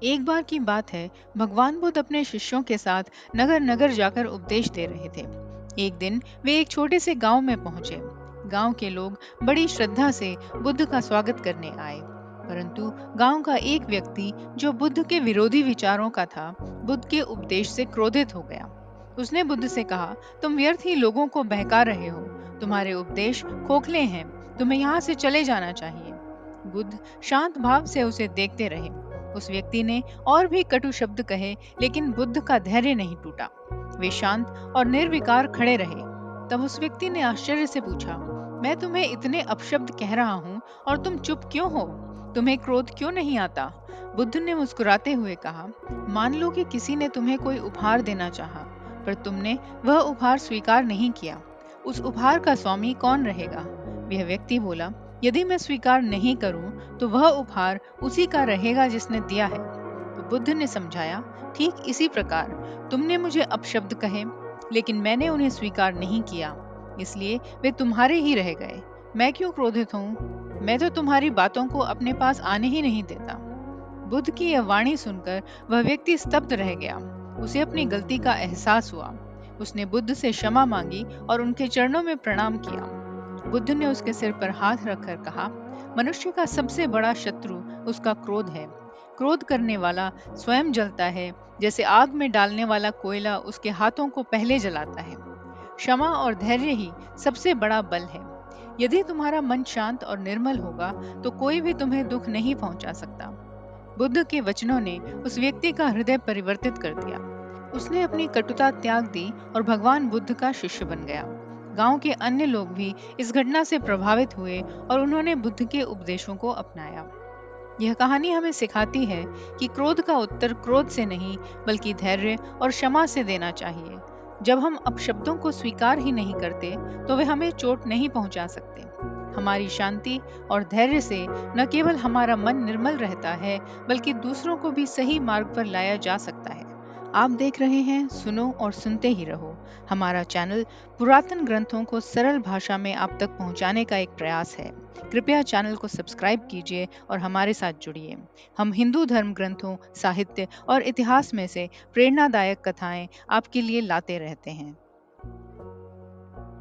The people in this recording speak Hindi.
एक बार की बात है, भगवान बुद्ध अपने शिष्यों के साथ नगर नगर जाकर उपदेश दे रहे थे। एक दिन वे एक छोटे से गांव में पहुंचे। गांव के लोग बड़ी श्रद्धा से बुद्ध का स्वागत करने आए, परंतु गांव का एक व्यक्ति जो बुद्ध के विरोधी विचारों का था, बुद्ध के उपदेश से क्रोधित हो गया। उसने बुद्ध से कहा, तुम व्यर्थ ही लोगों को बहका रहे हो, तुम्हारे उपदेश खोखले हैं, तुम्हें यहाँ से चले जाना चाहिए। बुद्ध शांत भाव से उसे देखते रहे। उस व्यक्ति ने और भी कटु शब्द कहे, लेकिन बुद्ध का धैर्य नहीं टूटा। वे शांत और निर्विकार खड़े रहे। तब उस व्यक्ति ने आश्चर्य से पूछा, मैं तुम्हें इतने अपशब्द कह रहा हूँ और तुम चुप क्यों हो? तुम्हें क्रोध क्यों नहीं आता? बुद्ध ने मुस्कुराते हुए कहा, मान लो कि किसी ने तुम्हें कोई उपहार देना चाहा, पर तुमने वह उपहार स्वीकार नहीं किया। उस उपहार का स्वामी कौन रहेगा? वह व्यक्ति बोला, यदि मैं स्वीकार नहीं करूं, तो वह उपहार उसी का रहेगा जिसने दिया है। तो बुद्ध ने समझाया, ठीक इसी प्रकार तुमने मुझे अपशब्द कहे, लेकिन मैंने उन्हें स्वीकार नहीं किया, इसलिए वे तुम्हारे ही रह गए। मैं क्यों क्रोधित हूँ? मैं तो तुम्हारी बातों को अपने पास आने ही नहीं देता। बुद्ध की यह वाणी सुनकर वह व्यक्ति स्तब्ध रह गया। उसे अपनी गलती का एहसास हुआ। उसने बुद्ध से क्षमा मांगी और उनके चरणों में प्रणाम किया। बुद्ध ने उसके सिर पर हाथ रखकर कहा, मनुष्य का सबसे बड़ा शत्रु उसका क्रोध है। क्रोध करने वाला स्वयं जलता है, जैसे आग में डालने वाला कोयला उसके हाथों को पहले जलाता है। क्षमा और धैर्य ही सबसे बड़ा बल है। यदि तुम्हारा मन शांत और निर्मल होगा, तो कोई भी तुम्हें दुख नहीं पहुंचा सकता। बुद्ध के वचनों ने उस व्यक्ति का हृदय परिवर्तित कर दिया। उसने अपनी कटुता त्याग दी और भगवान बुद्ध का शिष्य बन गया। गांव के अन्य लोग भी इस घटना से प्रभावित हुए और उन्होंने बुद्ध के उपदेशों को अपनाया। यह कहानी हमें सिखाती है कि क्रोध का उत्तर क्रोध से नहीं, बल्कि धैर्य और क्षमा से देना चाहिए। जब हम अपशब्दों को स्वीकार ही नहीं करते, तो वे हमें चोट नहीं पहुंचा सकते। हमारी शांति और धैर्य से न केवल हमारा मन निर्मल रहता है, बल्कि दूसरों को भी सही मार्ग पर लाया जा सकता है। आप देख रहे हैं सुनो और सुनते ही रहो। हमारा चैनल पुरातन ग्रंथों को सरल भाषा में आप तक पहुंचाने का एक प्रयास है। कृपया चैनल को सब्सक्राइब कीजिए और हमारे साथ जुड़िए। हम हिंदू धर्म ग्रंथों, साहित्य और इतिहास में से प्रेरणादायक कथाएं आपके लिए लाते रहते हैं।